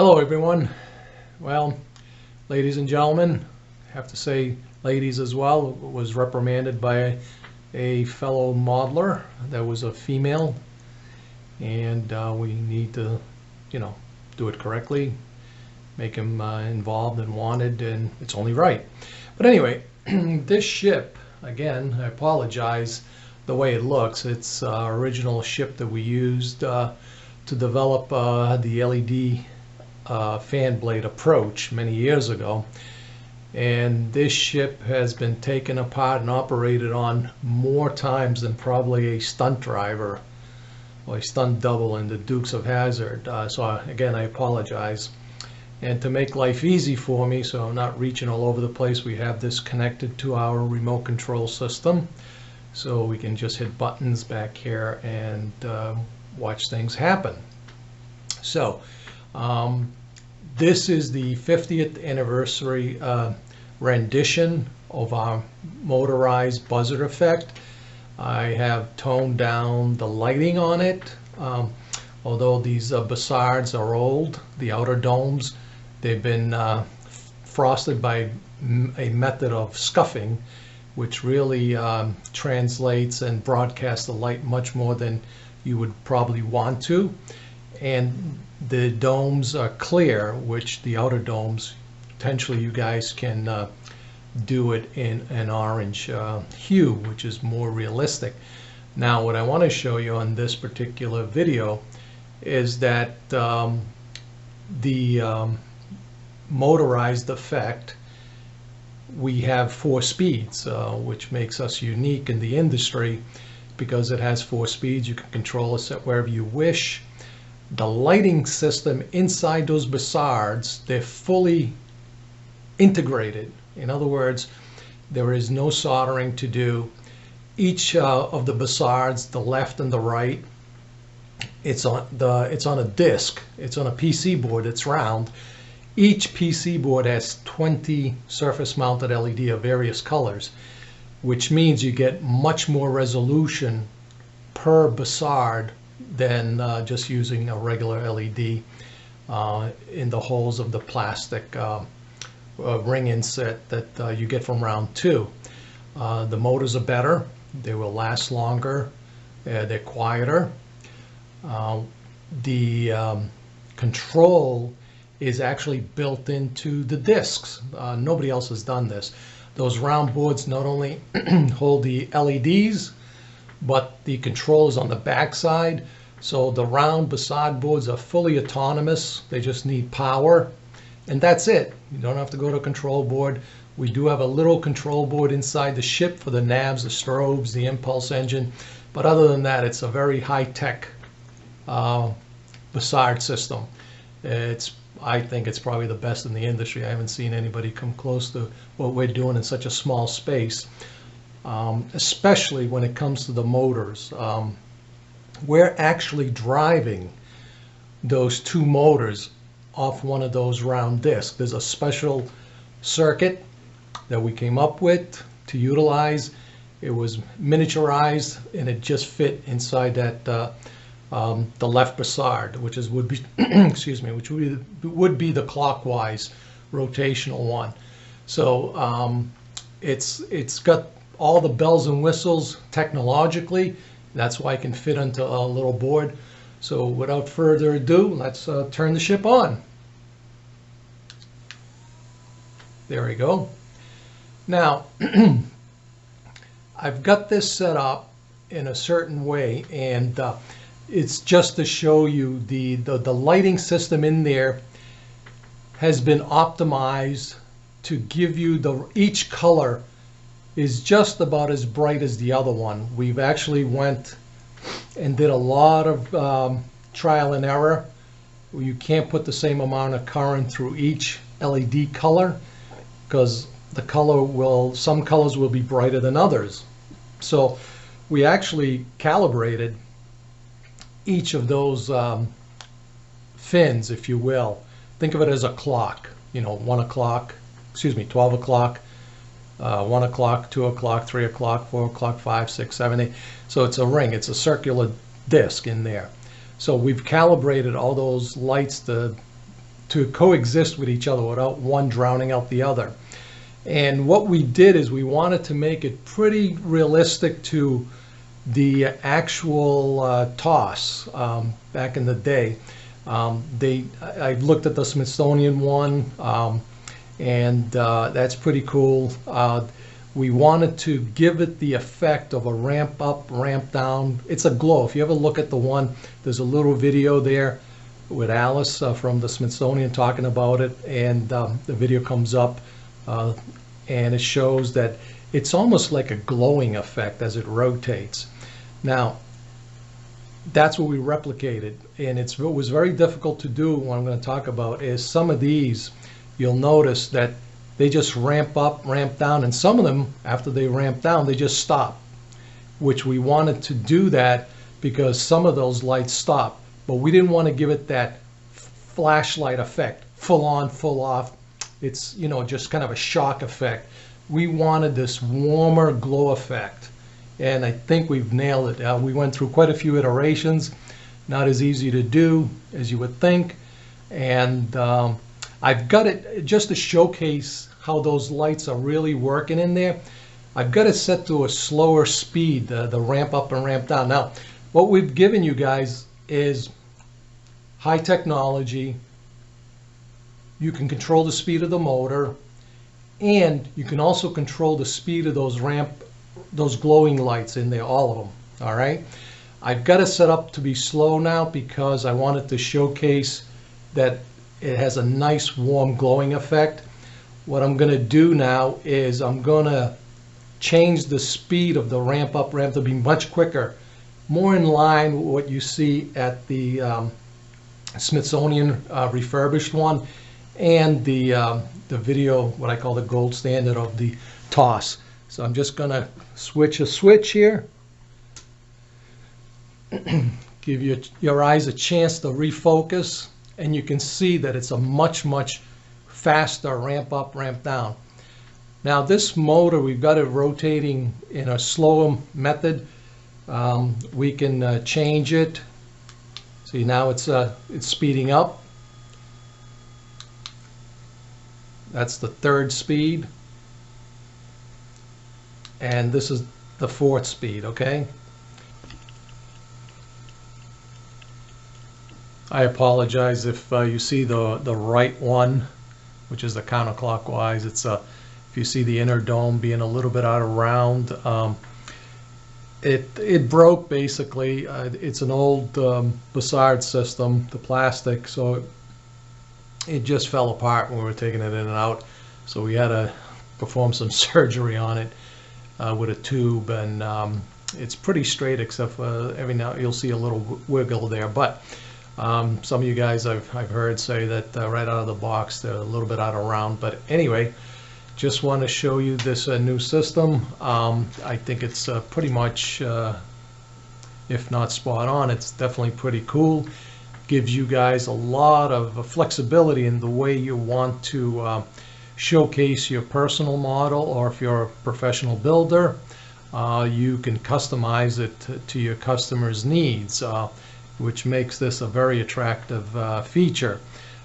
Hello everyone. Well, ladies and gentlemen, I have to say ladies as well, was reprimanded by a fellow modeler that was a female, and we need to, do it correctly, make him involved and wanted, and it's only right. But anyway, this ship, again, I apologize the way it looks. It's original ship that we used to develop the LED fan blade approach many years ago, and this ship has been taken apart and operated on more times than probably a stunt driver or a stunt double in the Dukes of Hazzard. So again, I apologize. And to make life easy for me, so I'm not reaching all over the place, we have this connected to our remote control system, so we can just hit buttons back here and watch things happen. So this is the 50th anniversary rendition of our motorized buzzer effect. I have toned down the lighting on it. Although these bassards are old, the outer domes, they've been frosted by a method of scuffing, which really translates and broadcasts the light much more than you would probably want to. And the domes are clear, which the outer domes, potentially you guys can do it in an orange hue, which is more realistic. Now, what I want to show you on this particular video is that the motorized effect, we have 4 speeds, which makes us unique in the industry because it has 4 speeds. You can control it, set wherever you wish. The lighting system inside those bassards, they're fully integrated. In other words, there is no soldering to do. Each of the bassards, the left and the right, it's on a disc. It's on a PC board. It's round. Each PC board has 20 surface-mounted LED of various colors, which means you get much more resolution per bassard than just using a regular LED in the holes of the plastic ring inset that you get from round 2. The motors are better. They will last longer. They're quieter. The control is actually built into the discs. Nobody else has done this. Those round boards not only hold the LEDs, but the control is on the back side. So the round bassard boards are fully autonomous. They just need power, and that's it. You don't have to go to a control board. We do have a little control board inside the ship for the navs, the strobes, the impulse engine, but other than that, it's a very high-tech bassard system. I think it's probably the best in the industry. I haven't seen anybody come close to what we're doing in such a small space, especially when it comes to the motors. We're actually driving those 2 motors off one of those round discs. There's a special circuit that we came up with to utilize. It was miniaturized and it just fit inside that the left bassard, which would be excuse me, which would be the clockwise rotational one. So it's got all the bells and whistles technologically. That's why it can fit into a little board. So without further ado, let's turn the ship on. There we go. Now, I've got this set up in a certain way, and it's just to show you the lighting system in there has been optimized to give you each color is just about as bright as the other one. We've actually went and did a lot of trial and error. You can't put the same amount of current through each LED color because some colors will be brighter than others. So we actually calibrated each of those fins, if you will. Think of it as a clock, 1 o'clock, 12 o'clock, 1 o'clock, 2 o'clock, 3 o'clock, 4 o'clock, 5, 6, 7, 8. So it's a ring, it's a circular disc in there. So we've calibrated all those lights to to coexist with each other without one drowning out the other. And what we did is we wanted to make it pretty realistic to the actual TOS back in the day. I looked at the Smithsonian one, and that's pretty cool. We wanted to give it the effect of a ramp up, ramp down. It's a glow. If you ever look at the one, there's a little video there with Alice from the Smithsonian talking about it, and the video comes up and it shows that it's almost like a glowing effect as it rotates. Now, that's what we replicated, and it was very difficult to do. What I'm going to talk about is some of these, you'll notice that they just ramp up, ramp down, and some of them, after they ramp down, they just stop, which we wanted to do that because some of those lights stop, but we didn't want to give it that flashlight effect, full on, full off. It's, you know, just kind of a shock effect. We wanted this warmer glow effect, and I think we've nailed it. We went through quite a few iterations, not as easy to do as you would think, and I've got it just to showcase how those lights are really working in there. I've got it set to a slower speed, the ramp up and ramp down. Now, what we've given you guys is high technology. You can control the speed of the motor, and you can also control the speed of those glowing lights in there, all of them. All right. I've got it set up to be slow now because I wanted to showcase that it has a nice warm glowing effect. What I'm going to do now is I'm going to change the speed of the ramp up, ramp to be much quicker, more in line with what you see at the Smithsonian refurbished one, and the video, what I call the gold standard of the TOS. So I'm just going to switch a switch here, give your eyes a chance to refocus, and you can see that it's a much faster ramp up, ramp down. Now this motor, we've got it rotating in a slower method. We can change it. See, now it's speeding up. That's the third speed, and this is the fourth speed. Okay. I apologize if you see the right one, which is the counterclockwise. It's if you see the inner dome being a little bit out of round, it broke basically. It's an old Bussard system, the plastic, so it just fell apart when we were taking it in and out. So we had to perform some surgery on it with a tube, and it's pretty straight except for every now you'll see a little wiggle there. But some of you guys I've heard say that right out of the box they're a little bit out of round. But anyway, just want to show you this new system. I think it's pretty much, if not spot on, it's definitely pretty cool. Gives you guys a lot of flexibility in the way you want to showcase your personal model, or if you're a professional builder, you can customize it to your customer's needs, which makes this a very attractive feature.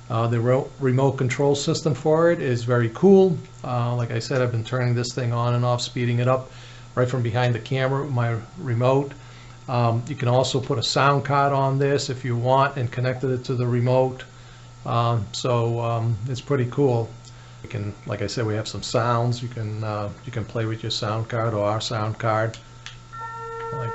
The remote control system for it is very cool. Like I said, I've been turning this thing on and off, speeding it up right from behind the camera with my remote. You can also put a sound card on this if you want and connected it to the remote. It's pretty cool. You can, like I said, we have some sounds. You can play with your sound card or our sound card. Like,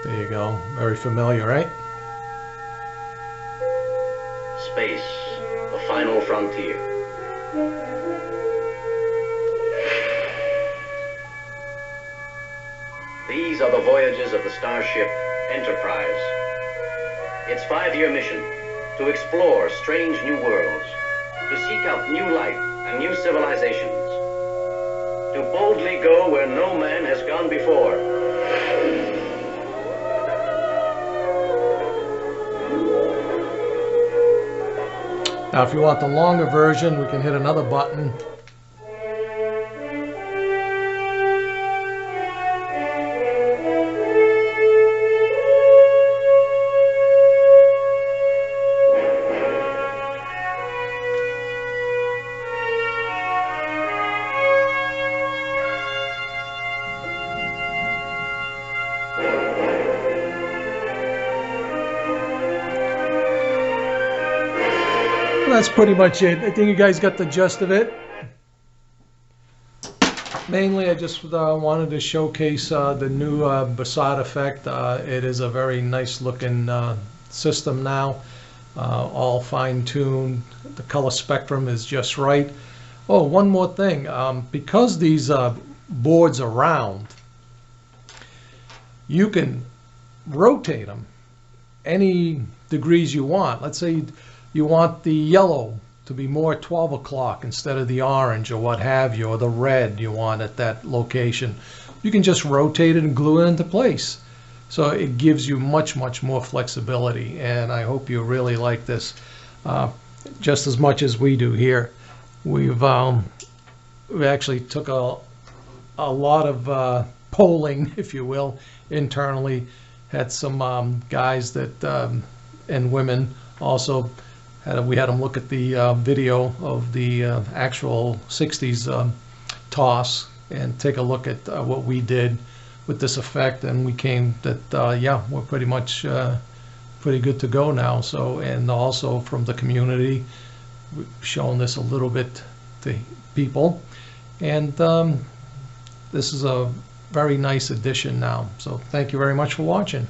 there you go. Very familiar, right? Space, the final frontier. These are the voyages of the starship Enterprise. Its 5-year mission, to explore strange new worlds, to seek out new life and new civilizations, to boldly go where no man has gone before. Now, if you want the longer version, we can hit another button. that's pretty much it. I think you guys got the gist of it. Mainly, I just wanted to showcase the new Basad effect. It is a very nice looking system now, all fine-tuned. The color spectrum is just right. Oh, one more thing. Because these boards are round, you can rotate them any degrees you want. Let's say you want the yellow to be more 12 o'clock instead of the orange or what have you, or the red you want at that location. You can just rotate it and glue it into place. So it gives you much, much more flexibility, and I hope you really like this just as much as we do here. We actually took a lot of polling, if you will, internally. Had some guys that and women also. We had them look at the video of the actual 60s TOS and take a look at what we did with this effect, and we came that yeah, we're pretty much pretty good to go now. So, and also from the community, we've shown this a little bit to people, and this is a very nice addition now. So thank you very much for watching.